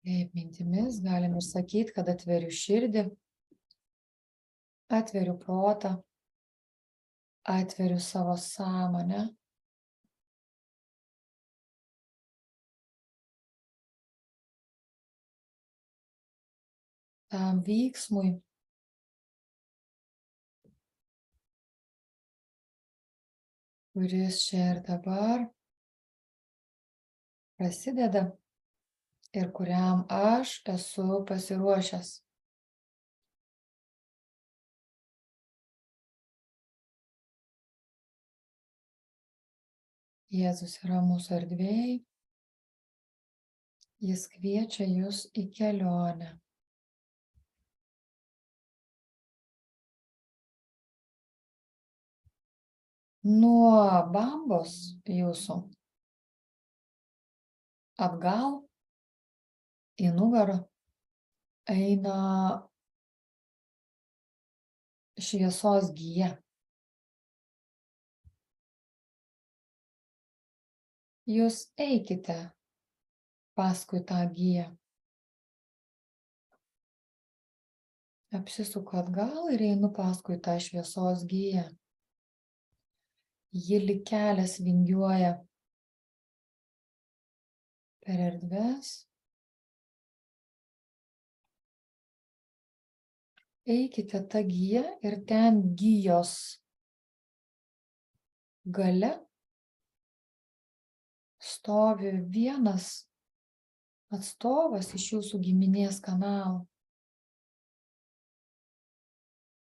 Taip, mintimis galim ir sakyti, kad atveriu širdį, atveriu protą, atveriu savo sąmonę. Tam vyksmui, kuris čia ir dabar prasideda ir kuriam aš esu pasiruošęs. Jėzus yra mūsų erdvėj, jis kviečia jus į kelionę. Nuo bambos jūsų atgal į nugarą eina šviesos gija. Jūs eikite paskui tą giją. Apsisuku atgal ir einu paskui tą šviesos giją. Ji lyg kelias vingiuoja per erdves. Eikite tą giją ir ten gijos gale stovi vienas atstovas iš jūsų giminės kanalo.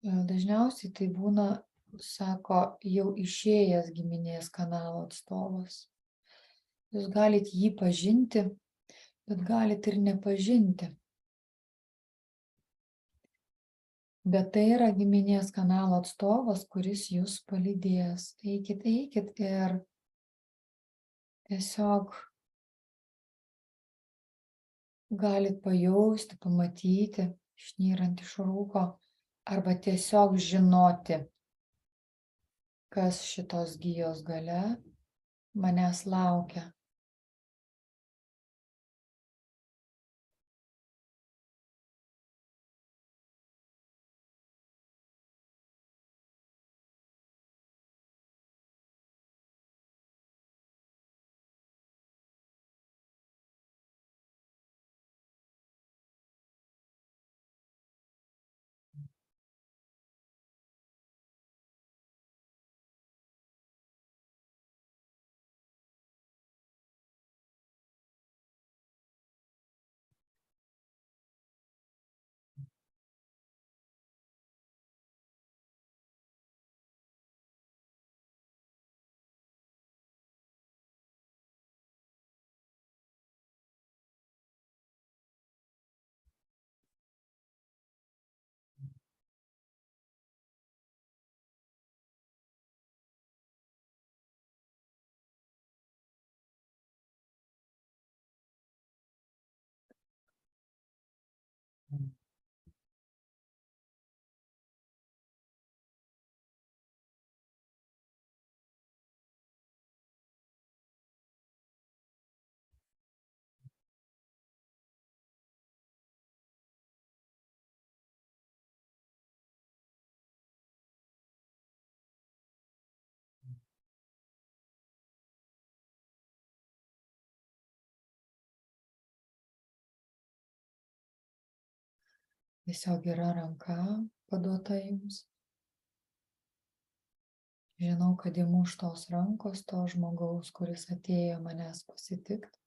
Dažniausiai tai būna, sako, jau išėjęs giminės kanalo atstovas. Jūs galite jį pažinti, bet galite ir nepažinti. Bet tai yra giminės kanalo atstovas, kuris jūs palydės. Eikit ir tiesiog galit pajausti, pamatyti, išnyrant iš rūko, arba tiesiog žinoti, kas šitos gijos gale manęs laukia. Tiesiog yra ranka paduota jums. Žinau, kad imu už tos rankos to žmogaus, kuris atėjo manęs pasitikti.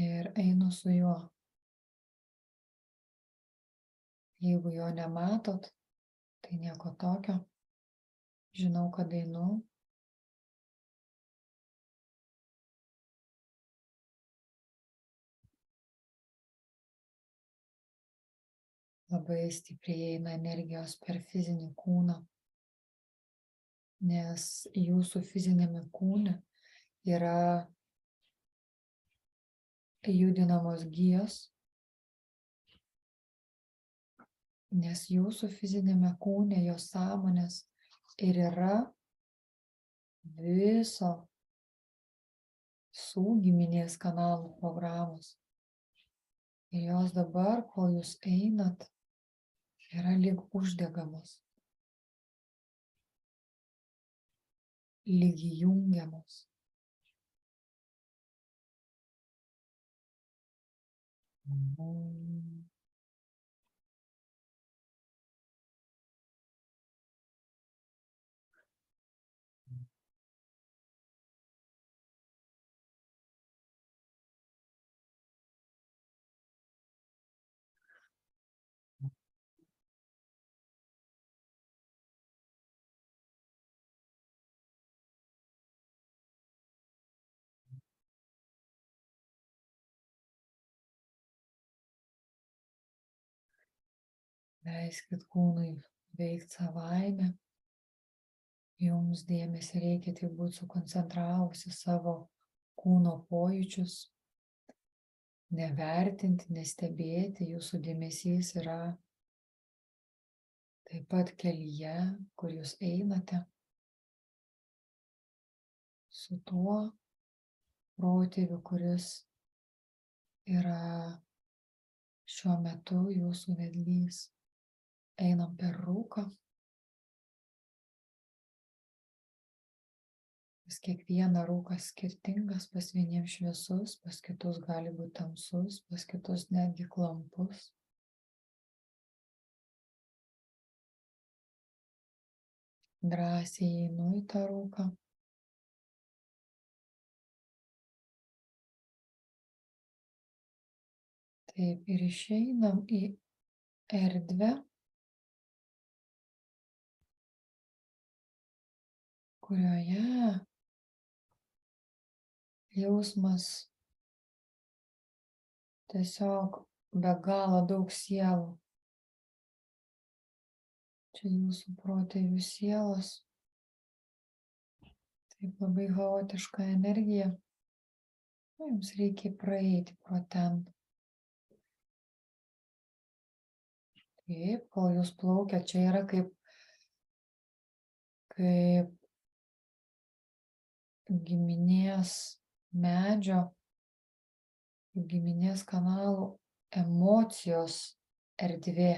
Ir einu su juo. Jeigu jo nematot, tai nieko tokio. Žinau, kad einu. Labai stipriai eina energijos per fizinį kūną, nes jūsų fizinėme kūne yra judinamos gijos, nes jūsų fizinėme kūne jos sąmonės ir yra viso visų giminės kanalų programos. Ir jos dabar, kol jūs einat, yra lyg uždegamos, lyg jungiamos. Leiskit kūnui veikti savaime. Jums dėmesį reikia tik būti sukoncentravusi savo kūno pojūčius, nevertinti, nestebėti. Jūsų dėmesys yra taip pat kelyje, kur jūs einate, su tuo protėviu, kuris yra šiuo metu jūsų vedlys. Einam per rūką. Pas kiekvieną rūkas skirtingas, pas vieniems šviesus, pas kitus gali būti tamsus, pas kitus netgi klampus. Drąsiai einu į tą rūką. Taip, ir išeinam į erdvę, kurioje jausmas tiesiog be galo daug sielų. Čia jūsų protėvių sielos. Taip labai chaotiška energija. Jums reikia praeiti pro ten. Taip, kol jūs plaukiat, čia yra kaip giminės medžio, giminės kanalų emocijos erdvė,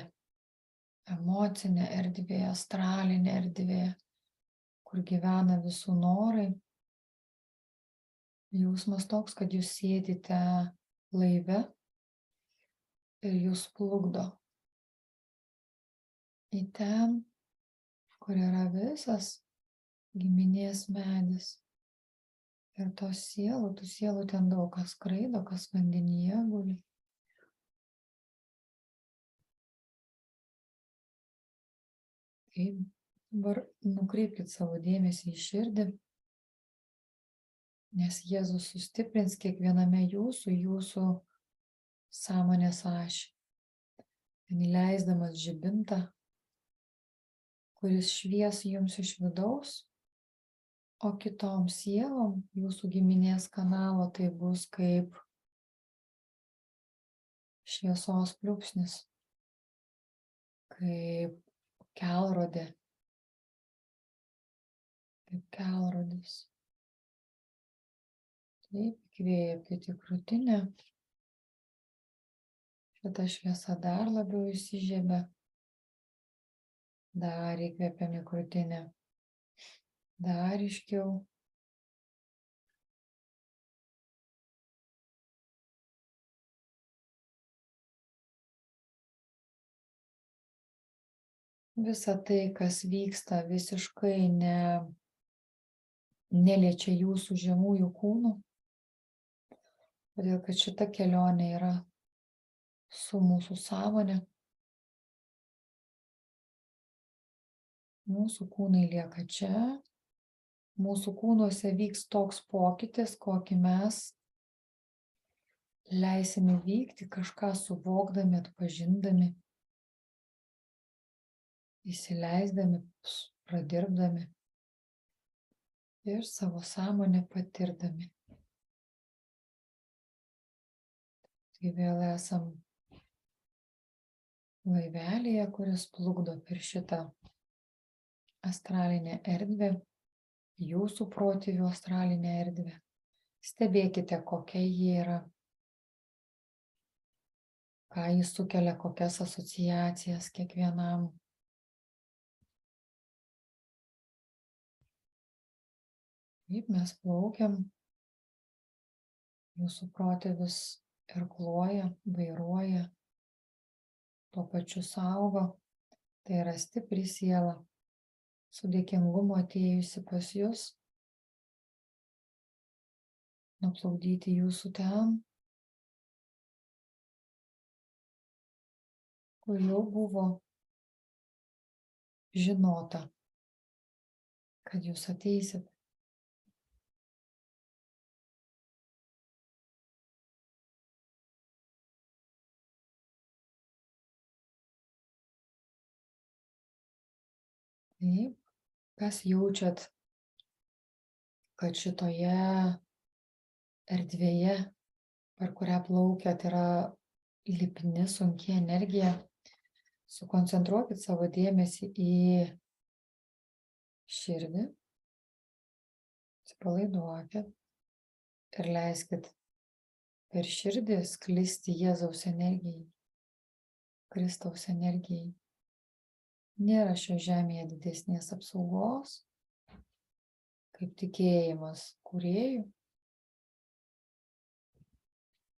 emocinė erdvė, astralinė erdvė, kur gyvena visų norai. Jausmas toks, kad jūs sėdite laive ir jūs plukdo į ten, kur yra visas giminės medis. Ir tų sielų ten daug, kas skraido, kas vandenyje guli. Taip, dabar nukreipkit savo dėmesį į širdį, nes Jėzus sustiprins kiekviename jūsų sąmonės ašį. Įleisdamas žibintą, kuris švies jums iš vidaus, o kitom sielom jūsų giminės kanalo tai bus kaip šviesos pliūpsnis, kaip kelrodė, kaip kelrodis. Taip, įkvėpkite į krūtinę. Šita šviesa dar labiau įsižiebia. Dar įkvėpiam į krūtinę. Dar ryškiau. Visa tai, kas vyksta, visiškai neliečia jūsų žemųjų kūnų, todėl kad šita kelionė yra su mūsų sąmonė. Mūsų kūnai lieka čia, mūsų kūnuose vyks toks pokytis, kokį mes leisime vykti, kažką suvokdami, atpažindami, įsileisdami, pradirbdami ir savo sąmonę patirdami. Tai vėl esam laivelyje, kuris plukdo per šitą astralinę erdvę, jūsų protėvių astralinę erdvę. Stebėkite, kokia ji yra, ką jis sukelia, kokias asociacijas kiekvienam. Kaip mes plaukiam, jūsų protėvis irkluoja, vairuoja, tuo pačiu saugo. Tai yra stipri siela, su dėkingumu atėjusi pas jūs, nuplaudyti jūsų ten, kur jau buvo žinota, kad jūs ateisit. Taip, kas jaučiat, kad šitoje erdvėje, per kurią plaukiat, yra lipni, sunki energija, sukoncentruokit savo dėmesį į širdį, atsipalaiduokit ir leiskit per širdį sklisti Jėzaus energijai, Kristaus energijai. Nėra šio žemėje didesnės apsaugos, kaip tikėjimas kūrėjų,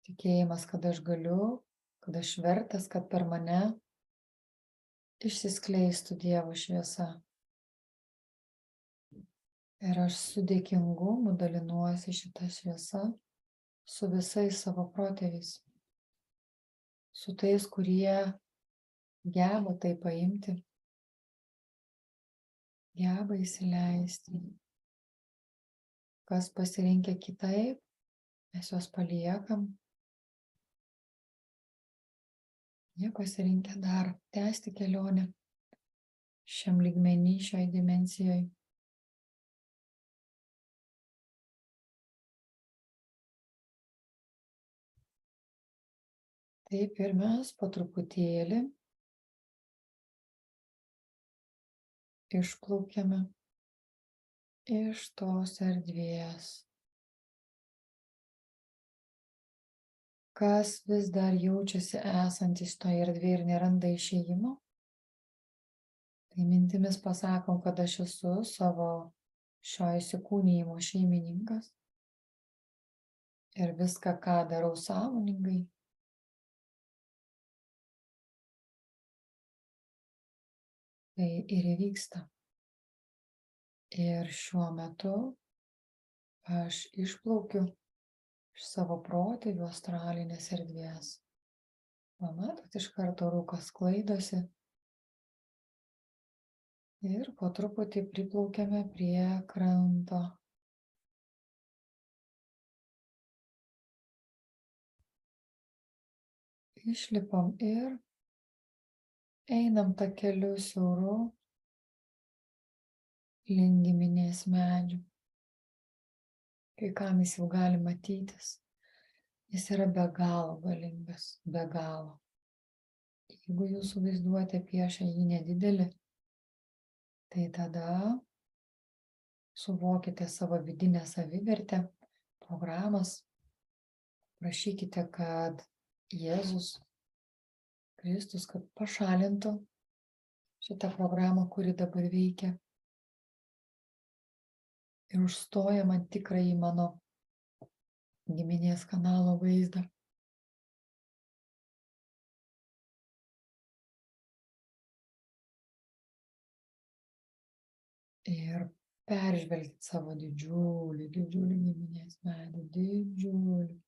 tikėjimas, kad aš galiu, kad aš vertas, kad per mane išsiskleistų Dievo šviesa. Ir aš su dėkingumu dalinuosi šitą šviesą su visais savo protėviais, su tais, kurie geba tai paimti, geba įsileisti. Kas pasirinkę kitaip, mes juos paliekam. Jie pasirinkę dar tęsti kelionę šiam lygmenį, šioj dimensijoje. Taip ir mes po truputėlį išplaukiame iš tos erdvės. Kas vis dar jaučiasi esantis toje erdvėje ir neranda išėjimo, tai mintimis pasakom, kad aš esu savo šio įsikūnijimo šeimininkas ir viską, ką darau sąmoningai, tai ir įvyksta. Ir šiuo metu aš išplaukiu iš savo protėvių astralinės erdvės. Pamatot, iš karto rūkas sklaidosi ir po truputį priplaukiame prie kranto. Išlipam ir einam takeliu siauru link giminės medžių. Kai kam jis jau gali matytis. Jis yra be galo galingas, be galo. Jeigu jūsų vaizduotė piešia jį nedidelį, tai tada suvokite savo vidinę savivertę, programas, prašykite, kad Jėzus Kristus, kad pašalintų šitą programą, kuri dabar veikia ir užstoja man tikrąjį mano giminės kanalo vaizdą. Ir peržvelgti savo didžiulį giminės medį, didžiulį.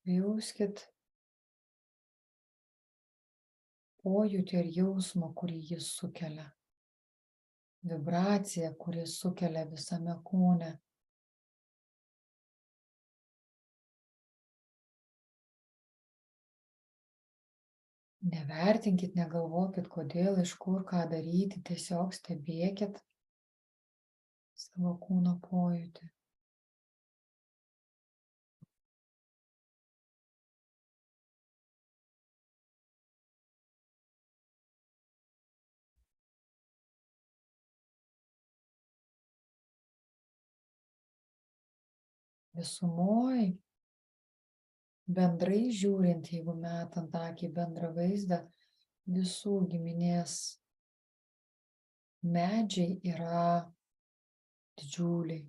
Jauskit pojūtį ir jausmą, kurį jis sukelia. Vibracija, kuri sukelia visame kūne. Nevertinkit, negalvokit, kodėl, iš kur, ką daryti, tiesiog stebėkit savo kūno pojūtį. visumoj, bendrai žiūrint, jeigu metant akį į bendrą vaizdą, visų giminės medžiai yra didžiuliai,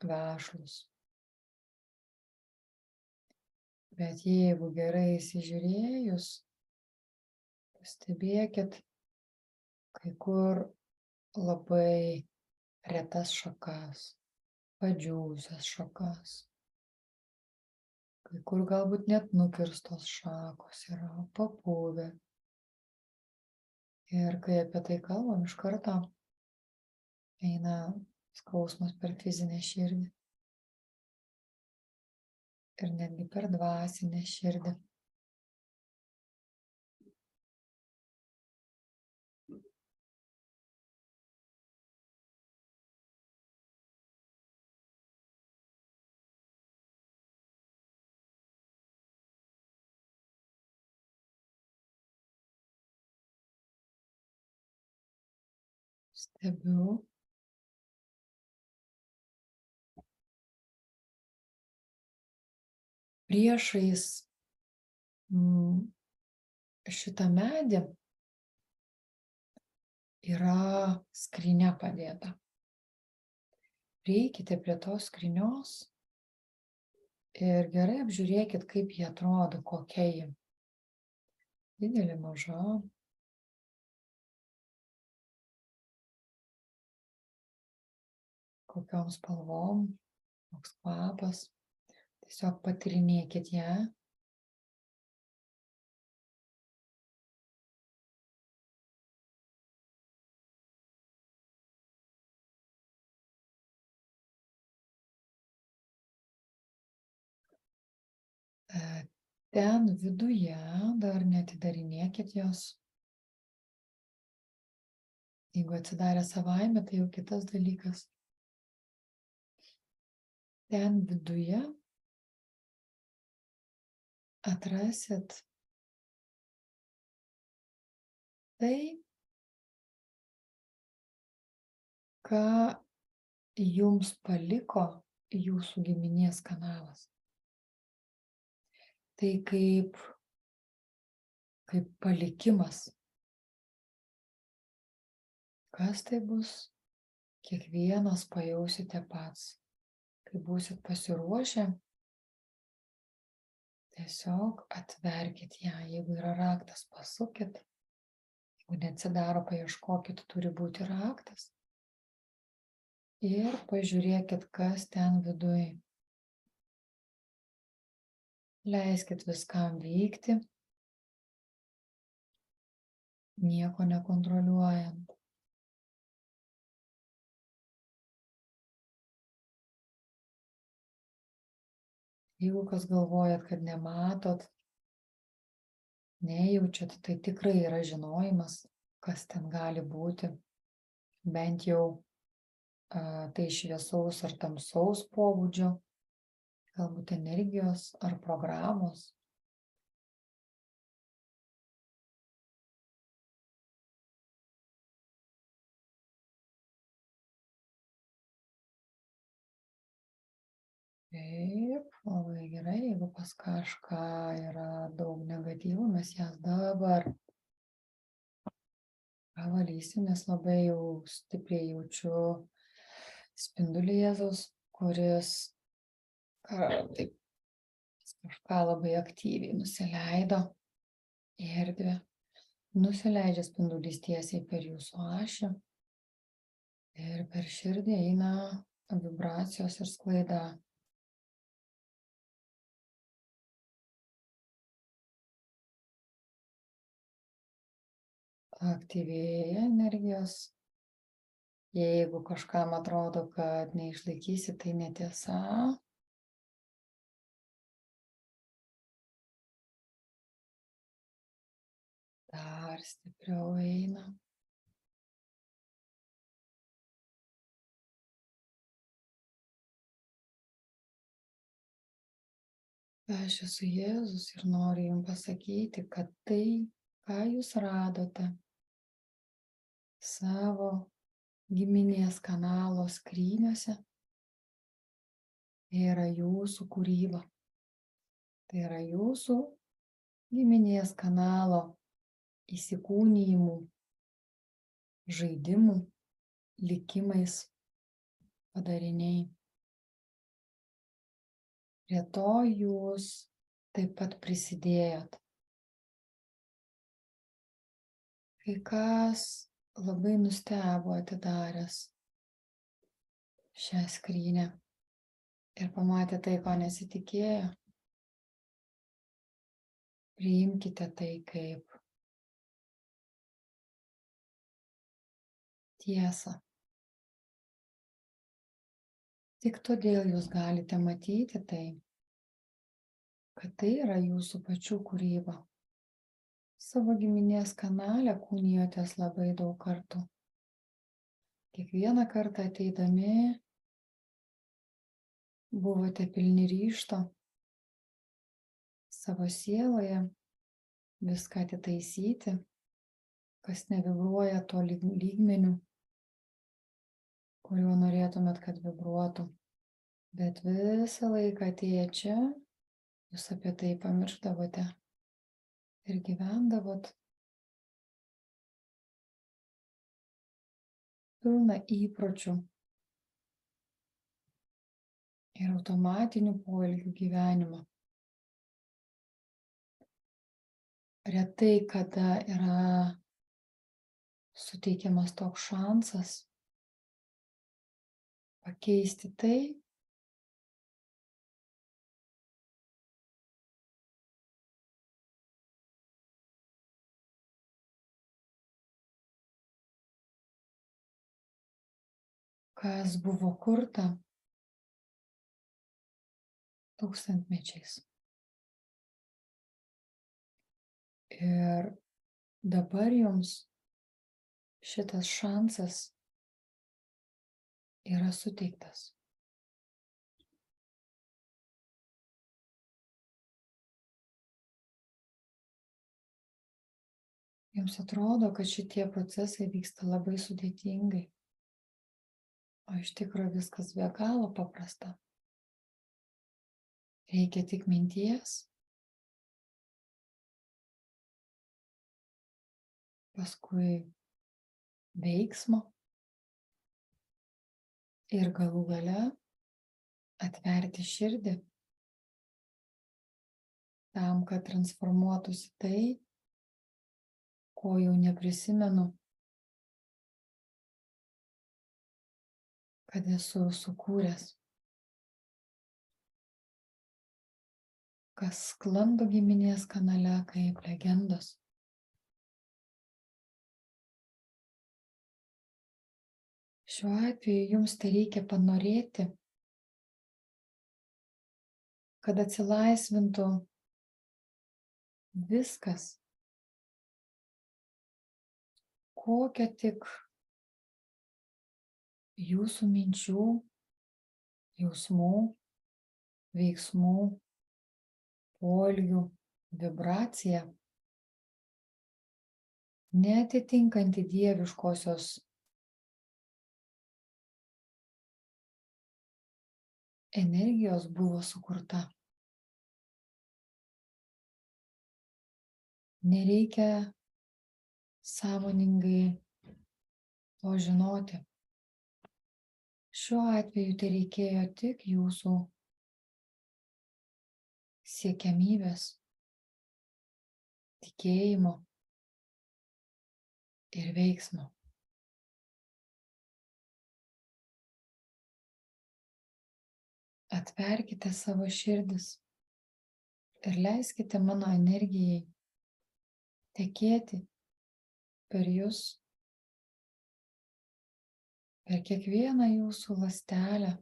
vešlūs. Bet jeigu gerai įsižiūrėjus, pastebėkit kai kur labai retas šakas, padžiūvusias šakas. Kai kur galbūt net nukirstos šakos yra, papuvę. Ir kai apie tai kalbam, iš karto eina skausmas per fizinę širdį. Ir netgi per dvasinę širdį. Stebiu. Priešais šitą medį yra skrynia padėta. Prieikite prie tos skrynios ir gerai apžiūrėkit, kaip ji atrodo, kokia ji. Didelė, maža. Kokiom spalvom, koks kvapas. Tiesiog patyrinėkit ją. Ten viduje dar neatidarinėkit jos. Jeigu atsidarė savaime, tai jau kitas dalykas. Ten viduje atrasit tai, ką jums paliko jūsų giminės kanalas. Tai kaip palikimas. Kas tai bus? Kiekvienas pajausite pats. Kai būsit pasiruošę, tiesiog atverkit ją. Jeigu yra raktas, pasukit. Jeigu neatsidaro, paieškokit, turi būti raktas. Ir pažiūrėkit, kas ten viduj. Leiskit viskam vykti, nieko nekontroliuojant. Jeigu kas galvojat, kad nematot, nejaučiat, tai tikrai yra žinojimas, kas ten gali būti. Bent jau tai šviesaus ar tamsaus pobūdžio, galbūt energijos ar programos. Taip, labai gerai, jeigu pas kažką yra daug negatyvų, mes jas dabar pavalysim, nes labai jau stipriai jaučiu spindulį Jėzaus, kuris taip kažką labai aktyviai nusileido į erdvę. Nusileidžia spindulys tiesiai per jūsų ašį ir per širdį eina vibracijos ir sklaida. Aktyvėja energijos. Jeigu kažkam atrodo, kad neišlaikysi, tai netiesa. Dar stipriau eina. Aš esu Jėzus ir noriu jums pasakyti, kad tai, ką jūs radote savo giminės kanalo skryniuose, Tai yra jūsų kūryba. Tai yra jūsų giminės kanalo įsikūnijimų, žaidimų, likimais padariniai. Prie to jūs taip pat prisidėjot. Kai kas labai nustebo atidaręs šią skrynę ir pamatė tai, ko nesitikėjo. Priimkite tai kaip tiesą. Tik todėl jūs galite matyti tai, kad tai yra jūsų pačių kūryba. Savo giminės kanale kūnijotės labai daug kartų. Kiekvieną kartą ateidami buvote pilni ryžto savo sieloje viską atitaisyti, kas nevibruoja to lygmeniu, kuriuo norėtumėt, kad vibruotų. Bet visą laiką atėję čia, jūs apie tai pamiršdavote ir gyvendavot pilna įpročių ir automatinių poelgių gyvenimą. Retai kada yra suteikiamas toks šansas pakeisti tai, kas buvo kurta tūkstantmečiais. Ir dabar jums šitas šansas yra suteiktas. Jums atrodo, kad šitie procesai vyksta labai sudėtingai, o iš tikrųjų viskas be galo paprasta. Reikia tik minties, paskui veiksmo ir galų gale atverti širdį tam, kad transformuotųsi tai, ko jau neprisimenu, kad esu sukūręs. Kas sklando giminės kanale kaip legendos. Šiuo atveju jums tai reikia panorėti, kad atsilaisvintų viskas, kokia tik jūsų minčių, jausmų, veiksmų, poelgių vibracija, neatitinkanti dieviškosios energijos buvo sukurta. Nereikia sąmoningai to žinoti. Šiuo atveju tai reikėjo tik jūsų siekiamybės, tikėjimo ir veiksmo. Atverkite savo širdis ir leiskite mano energijai tekėti per jus, per kiekvieną jūsų ląstelę,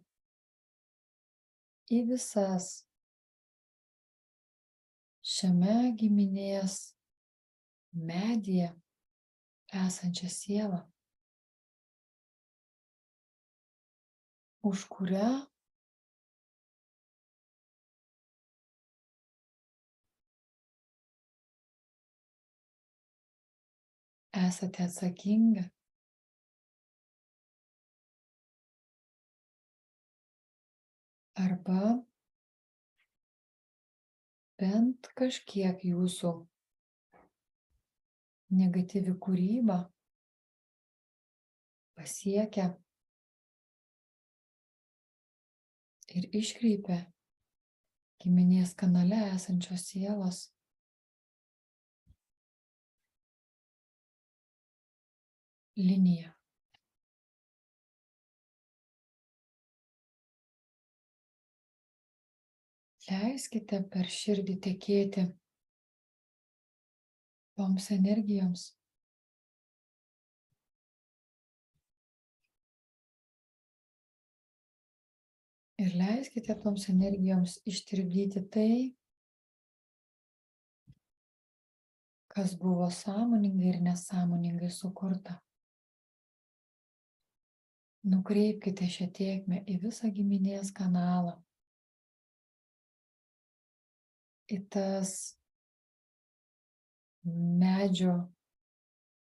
į visas šiame giminės medyje esančią sielą, už kurią esate atsakinga. arba bent kažkiek jūsų negatyvi kūryba pasiekia ir iškreipia giminės kanale esančios sielos liniją. Leiskite per širdį tekėti toms energijoms. Ir leiskite toms energijoms ištirpdyti tai, kas buvo sąmoningai ir nesąmoningai sukurta. Nukreipkite šią tėkmę į visą giminės kanalą, į tas medžio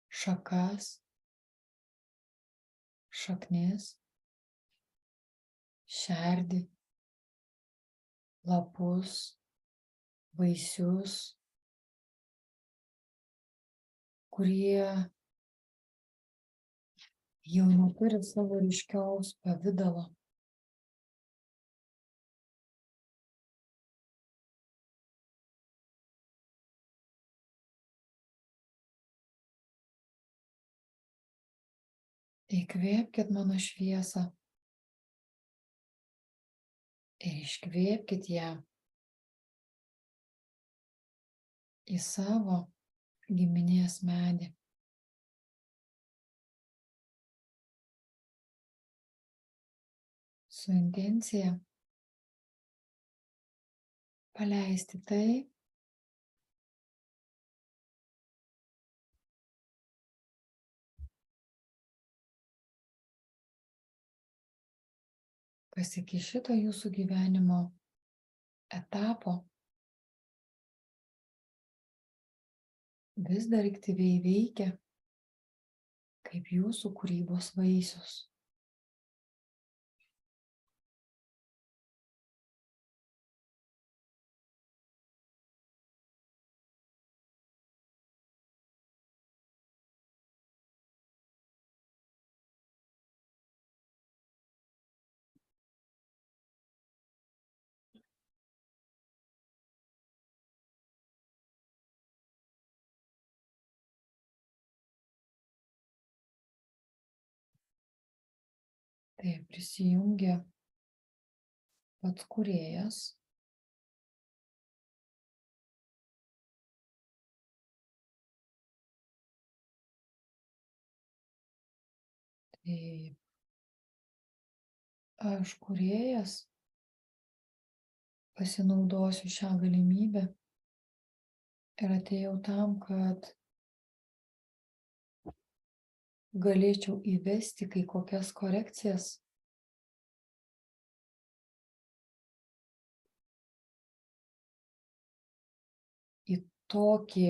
šakas, šaknis, šerdį, lapus, vaisius, kurie jau neturi savo ryškaus pavidalo. Įkvėpkit mano šviesą ir iškvėpkit ją į savo giminės medį. Su intencija paleisti tai, kas iki šito jūsų gyvenimo etapo vis dar aktyviai veikia kaip jūsų kūrybos vaisius. Tai prisijungia pats kūrėjas, tai aš kūrėjas pasinaudosiu šią galimybę ir atėjau tam, kad galėčiau įvesti kai kokias korekcijas į tokį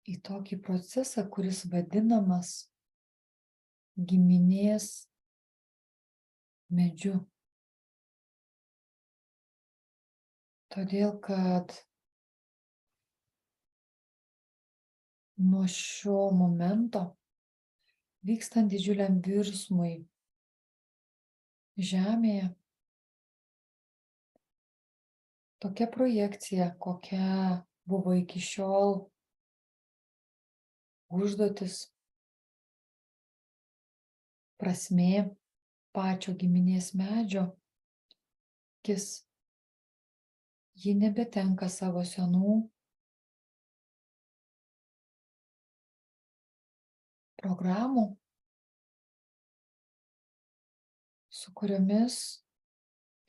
į tokį procesą, kuris vadinamas giminės medžiu. Todėl, kad nuo šio momento, vykstant didžiuliam virsmui Žemėje, tokia projekcija, kokia buvo iki šiol užduotis, prasmė pačio giminės medžio, ji nebetenka savo senų programų, su kuriomis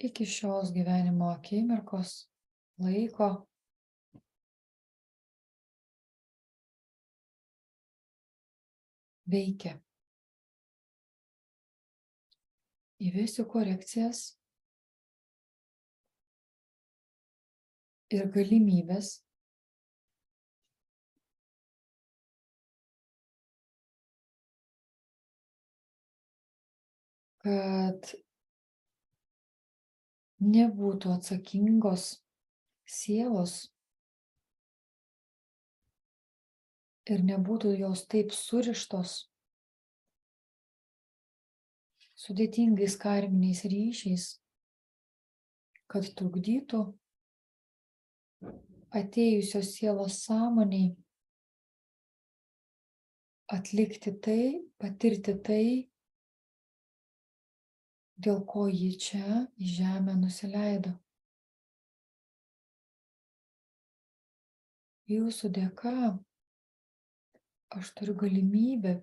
iki šios gyvenimo akimirkos laiko veikia. įvesiu korekcijas ir galimybės, kad nebūtų atsakingos sielos ir nebūtų jos taip surištos sudėtingais karminiais ryšiais, kad trukdytų atėjusios sielos sąmoniai atlikti tai, patirti tai, dėl ko ji čia į žemę nusileido. Jūsų dėka aš turiu galimybę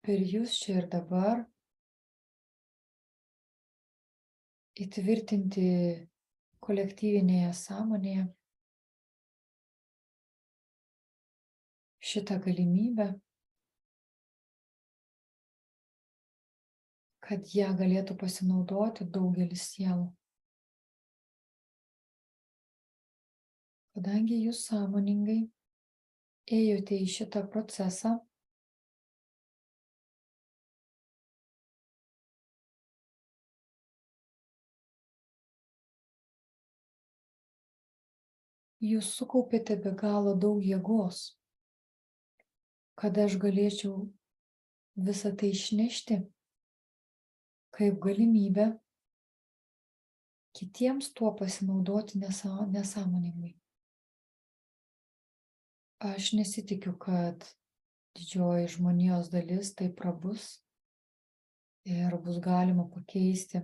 per jūs čia ir dabar įtvirtinti kolektyvinėje sąmonėje šitą galimybę, kad ją galėtų pasinaudoti daugelis sielų. Kadangi jūs sąmoningai ėjote į šitą procesą, jūs sukaupėte be galo daug jėgos, kad aš galėčiau visą tai išnešti kaip galimybę kitiems tuo pasinaudoti nesąmoningai. Aš nesitikiu, kad didžioji žmonijos dalis tai prabus ir bus galima pakeisti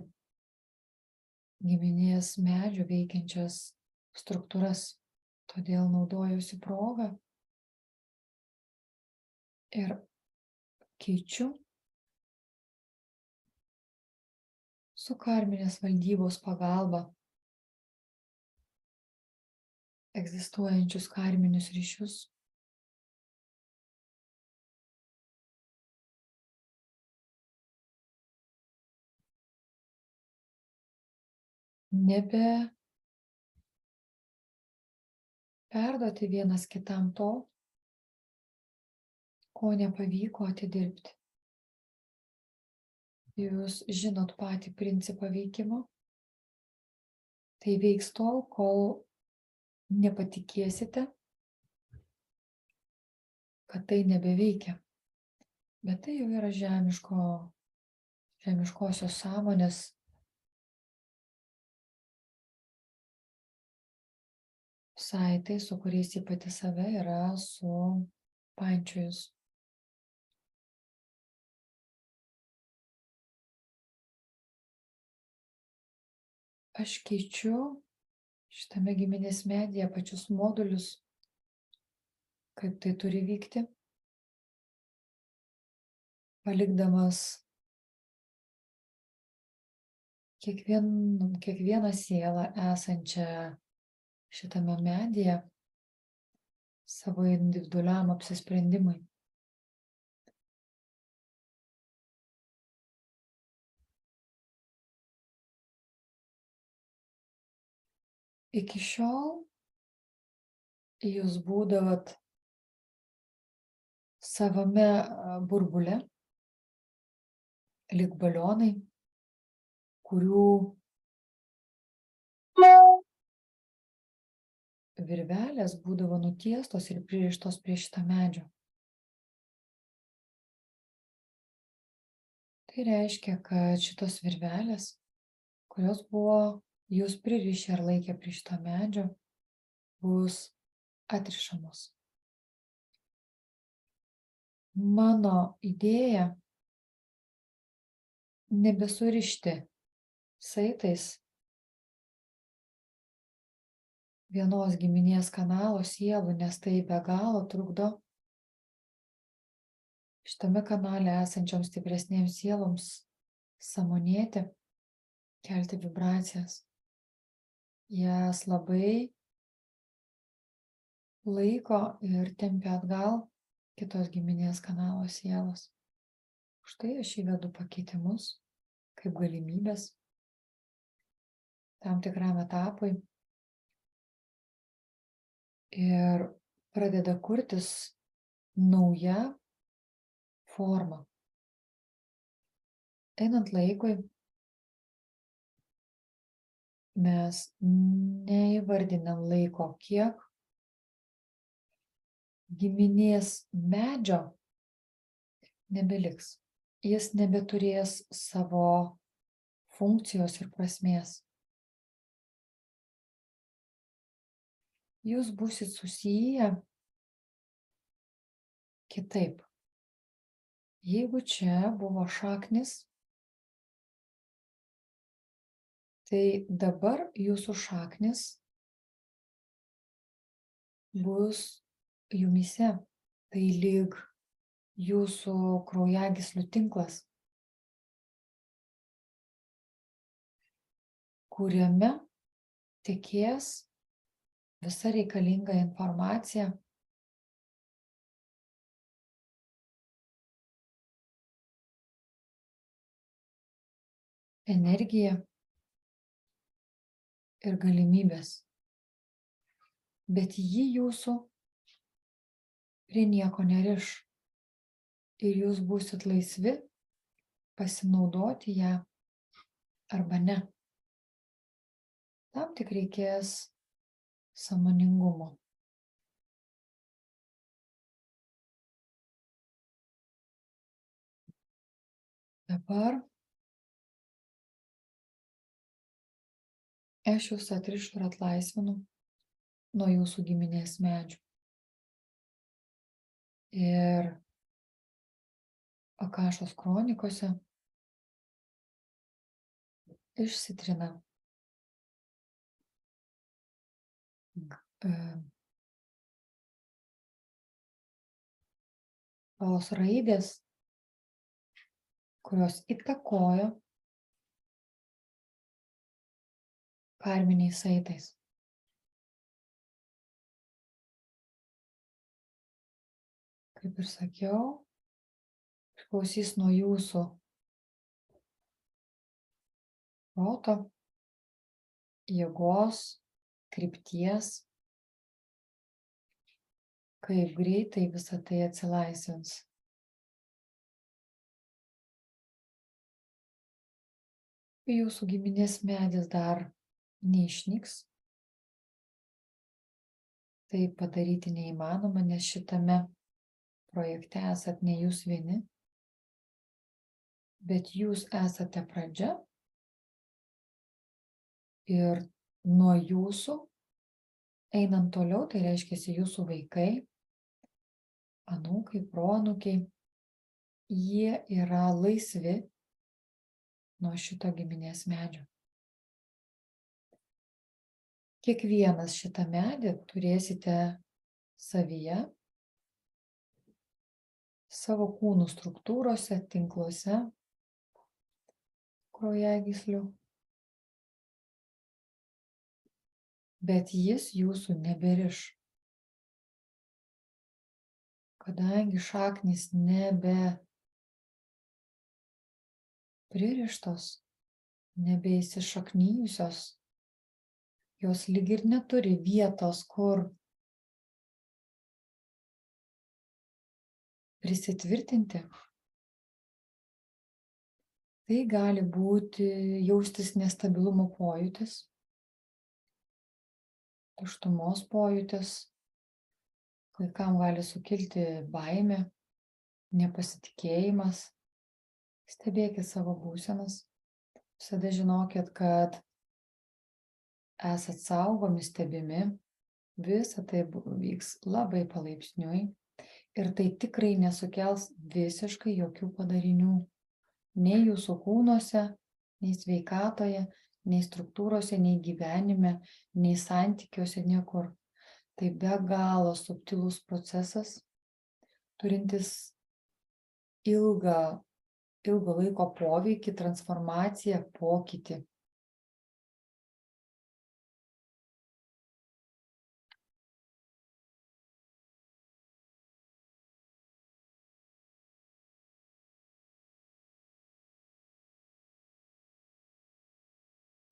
giminės medžio veikiančias struktūras. Todėl naudojausi progą ir keičiu su karminės valdybos pagalba egzistuojančius karminius ryšius. Nebe perduoti vienas kitam to, ko nepavyko atidirbti. Jūs žinot patį principą veikimo. Tai veiks tol, kol nepatikėsite, kad tai nebeveikia. Bet tai jau yra žemiškosios sąmonės saitai, su kuriais ji pati save yra supančiojus. Aš keičiu šitame giminės medyje pačius modulius, kaip tai turi vykti, palikdamas kiekvieną sielą esančią šitame medyje savo individualiam apsisprendimui. Iki šiol jūs būdavot savame burbule, lyg balionai, kurių virvelės būdavo nutiestos ir pririštos prie šito medžio. Tai reiškia, kad šitos virvelės, kurios buvo jūs pririšę ar laikė prie šito medžio, bus atrišamos. Mano idėja nebesurišti saitais vienos giminės kanalo sielų, nes tai be galo trukdo šitame kanale esančioms stipresnėms sieloms sąmonėti, kelti vibracijas. Jas labai laiko ir tempia atgal kitos giminės kanalo sielos. Štai aš įvedu pakeitimus kaip galimybės tam tikram etapui ir pradeda kurtis nauja forma. Einant laikui, mes neįvardinam laiko, kiek giminės medžio nebeliks. Jis nebeturės savo funkcijos ir prasmės. Jūs būsit susiję kitaip. Jeigu čia buvo šaknis, tai dabar jūsų šaknis bus jumyse. Tai lyg jūsų kraujagyslių tinklas, kuriame tekės visa reikalinga informacija, energija ir galimybės. Bet ji jūsų prie nieko neriš. Ir jūs būsit laisvi pasinaudoti ją arba ne. Tam tik reikės sąmoningumo. Dabar aš jūs atrišu ir atlaisvinu nuo jūsų giminės medžių. Ir Akašos kronikose išsitrina tos raidės, kurios įtakojo karminiais saitais. Kaip ir sakiau, priklausys nuo jūsų proto, jėgos, krypties, kaip greitai visa tai atsilaisvins. Jūsų giminės medis dar neišnyks. Tai padaryti neįmanoma, nes šitame projekte esat ne jūs vieni, bet jūs esate pradžia ir nuo jūsų einant toliau, tai reiškia jūsų vaikai, anūkai, proanūkiai, jie yra laisvi nuo šito giminės medžio. Kiekvienas šitą medį turėsite savyje, savo kūnų struktūrose, tinkluose, kraujagyslių, bet jis jūsų neberiš, kadangi šaknys nebe pririštos, nebe įsišaknijusios, jos lyg ir neturi vietos, kur prisitvirtinti. Tai gali būti jaustis nestabilumo pojūtis, tuštumos pojūtis, kai kam gali sukilti baimė, nepasitikėjimas. Stebėkit savo būsenas. Visada žinokit, kad esat saugomi, stebimi. Visa tai vyks labai palaipsniui ir tai tikrai nesukels visiškai jokių padarinių. Nei jūsų kūnuose, nei sveikatoje, nei struktūrose, nei gyvenime, nei santykiuose, niekur. Tai be galo subtilus procesas, turintis ilgo laiko poveikį, transformaciją, pokytį.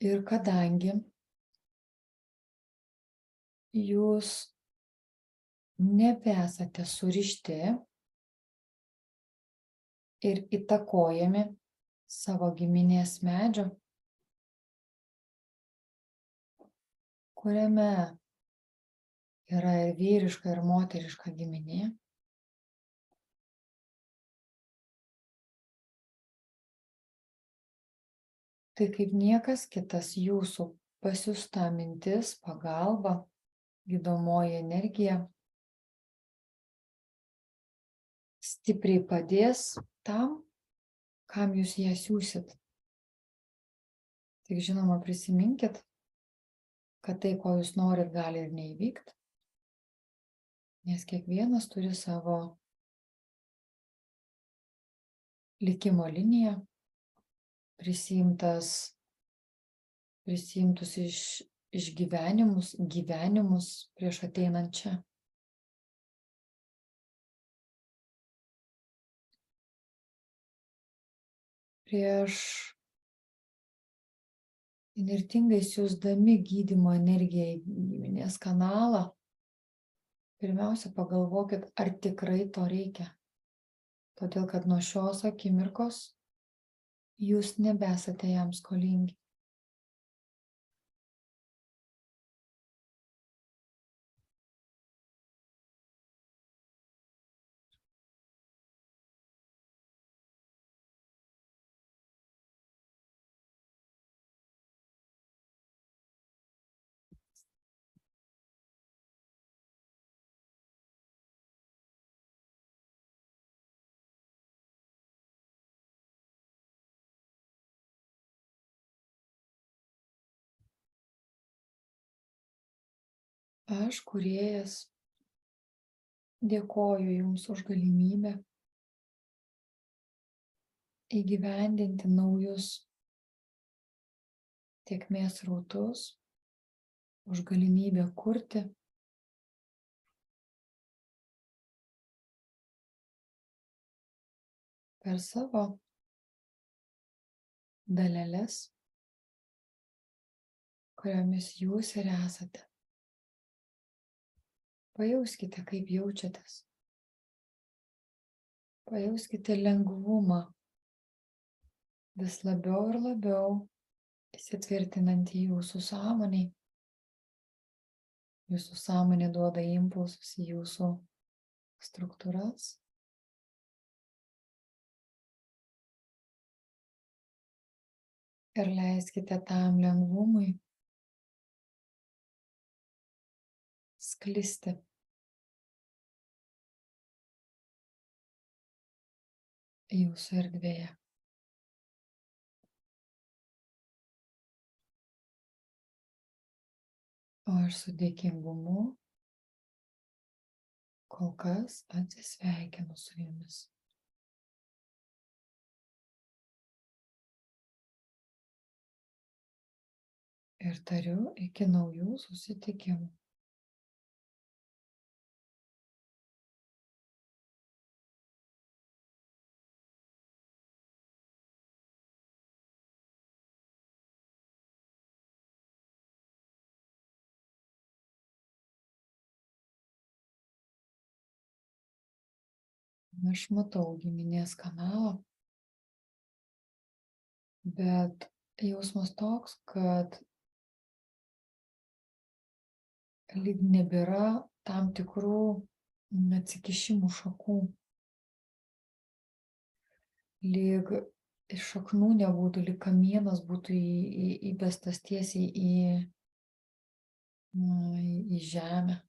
Ir kadangi jūs nebesate surišti ir įtakojami savo giminės medžio, kuriame yra ir vyriška, ir moteriška giminė, tai kaip niekas kitas jūsų pasiųsta mintis, pagalba, gydomoji energija stipriai padės tam, kam jūs ją siūsit. Tik žinoma, prisiminkit, kad tai, ko jūs norit, gali ir neįvykti, nes kiekvienas turi savo likimo liniją, prisiimtus gyvenimus prieš ateinant čia. Prieš įnirtingai siųsdami gydymo energiją į giminės kanalą, pirmiausia pagalvokit, ar tikrai to reikia. Todėl, kad nuo šios akimirkos jūs nebesate jam skolingi. Aš, kūrėjas, dėkoju jums už galimybę įgyvendinti naujus tėkmės srautus, už galimybę kurti per savo daleles, kuriomis jūs ir esate. Pajauskite, kaip jaučiatės. Pajauskite lengvumą, vis labiau ir labiau įsitvirtinant į jūsų sąmonę. Jūsų sąmonė duoda impulsus į jūsų struktūras. Ir leiskite tam lengvumui sklisti. Jūsų erdvėje. O aš su dėkingumu kol kas atsisveikinu su jumis. Ir tariu iki naujų susitikimų. Aš matau giminės kanalą, bet jausmas toks, kad lyg nebėra tam tikrų atsikišimų šakų. Lyg iš šaknų nebūtų, lyg kamienas būtų įbestas tiesiai į žemę.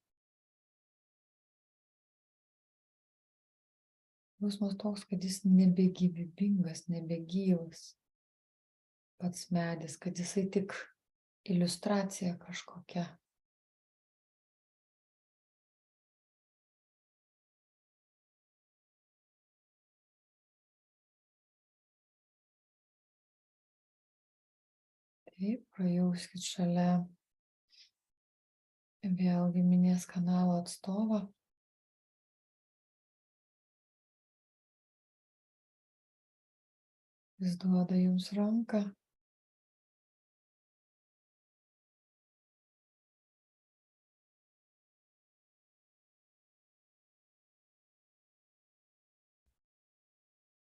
Jausmas toks, kad jis nebegyvybingas, nebegyvas pats medis, kad jisai tik iliustracija kažkokia. Taip, pajauskit šalia vėl giminės kanalo atstovą. Jis duoda jums ranką.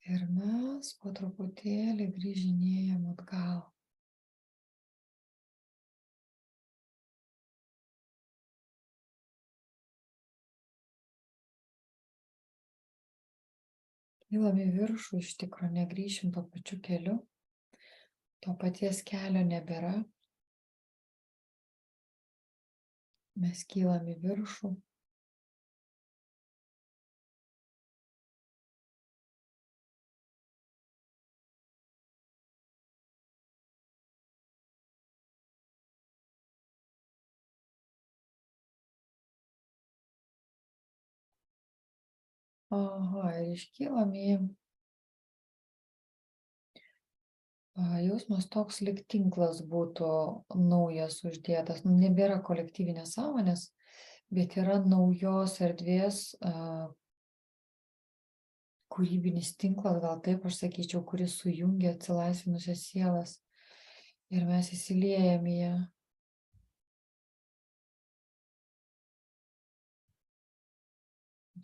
Ir mes po truputėlį grįžinėjam atgal. Kylam į viršų, iš tikro negrįšim tuo pačiu keliu. To paties kelio nebėra. Mes kylam į viršų. Aha, ir iškylam į jausmas toks, lyg tinklas būtų naujas uždėtas. Nebėra kolektyvinės sąmonės, bet yra naujos erdvės kūrybinis tinklas, gal taip aš sakyčiau, kuris sujungia atsilaisvinusias sielas. Ir mes įsiliejam į ją.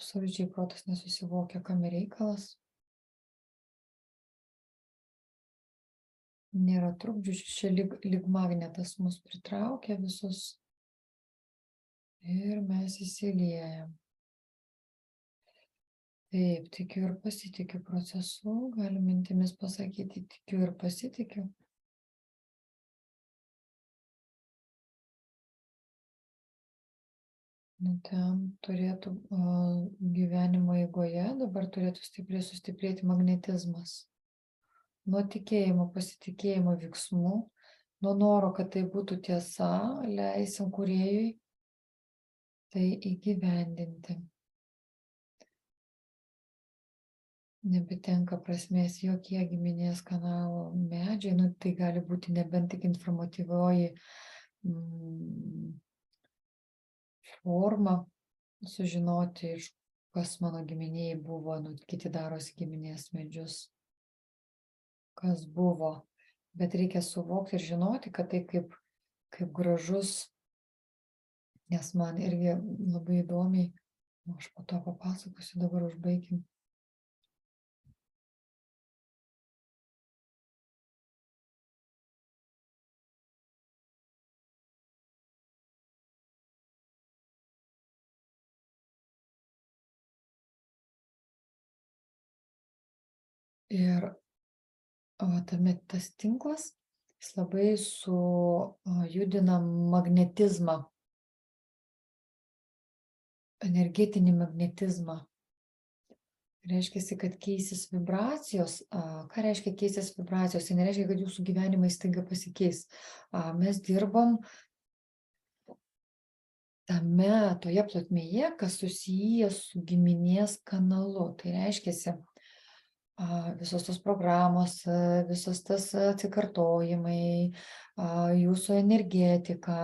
Absoliučiai protas nesusivokia, kam reikalas. Nėra trukdžių, čia lyg magnetas mus pritraukia visus. Ir mes įsiliejam. Taip, tikiu ir pasitikiu procesu. Galim mintimis pasakyti, tikiu ir pasitikiu. Ten turėtų gyvenimo eigoje, dabar turėtų stipriai sustiprėti magnetizmas. Nuo tikėjimo, pasitikėjimo veiksmų, nuo noro, kad tai būtų tiesa, leisim kūrėjui tai įgyvendinti. Nebetenka prasmės jokie giminės kanalo medžiai, tai gali būti nebent tik informatyvioji forma, sužinoti, kas mano giminėjai buvo, kiti darosi giminės medžius, kas buvo, bet reikia suvokti ir žinoti, kad tai kaip gražus, nes man irgi labai įdomiai, aš po to papasakosiu, dabar užbaigim. Ir tas tinklas, jis labai sujudina magnetizmą, energetinį magnetizmą. Reiškia, kad keisis vibracijos. Ką reiškia keisis vibracijos? Tai nereiškia, kad jūsų gyvenimai staiga pasikeis. Mes dirbam toje plotmėje, kas susiję su giminės kanalu. Tai reiškia, visos tos programos, visos tas atsikartojimai, jūsų energetika,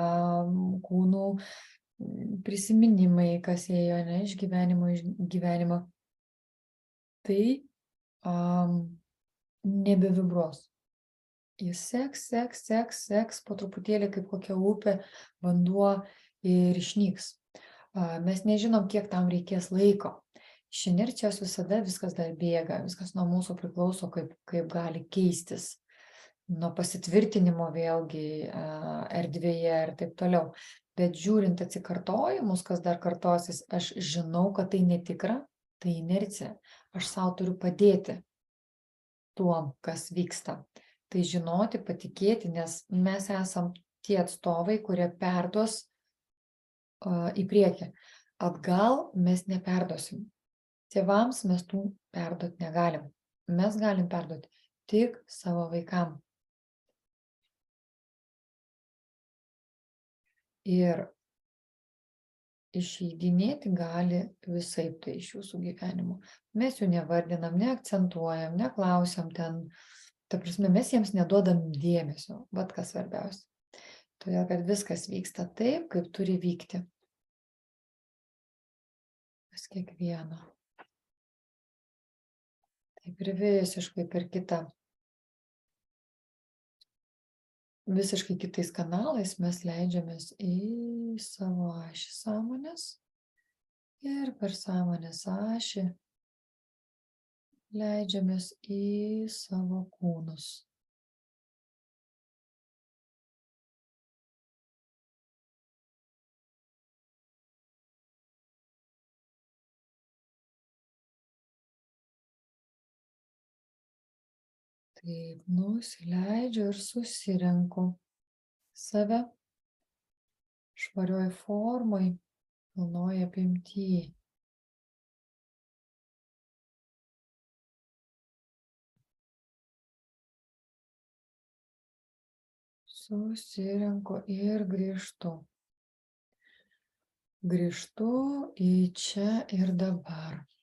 kūnų prisiminimai, kas ėjo iš gyvenimo į gyvenimą, tai nebevibruos. Jis seks po truputėlį kaip kokia upė, vanduo ir išnyks. Mes nežinom, kiek tam reikės laiko. Iš inercijos visada viskas dar bėga, viskas nuo mūsų priklauso, kaip gali keistis, nuo pasitvirtinimo vėlgi erdvėje ir taip toliau. Bet žiūrint atsikartojimus, kas dar kartosis, aš žinau, kad tai netikra, tai inercija. Aš savo turiu padėti tuom, kas vyksta. Tai žinoti, patikėti, nes mes esam tie atstovai, kurie perduos į priekį. Atgal mes neperduosim. Tėvams mes tų perduoti negalim. Mes galim perduoti tik savo vaikam. Ir išeidinėti gali visaip tai iš jūsų gyvenimo. Mes jų nevardinam, neakcentuojam, neklausiam ten. Ta prasme, mes jiems neduodam dėmesio. Vat kas svarbiausia. Todėl, kad viskas vyksta taip, kaip turi vykti. Pas kiekvieną. Taip ir visiškai per kitą. Visiškai kitais kanalais mes leidžiamės į savo ašį sąmonės ir per sąmonės ašį leidžiamės į savo kūnus. Taip, nusileidžiu ir susirenku save švarioj formoj, pilnoj apimty. Susirenku ir grįžtu. Grįžtu į čia ir dabar.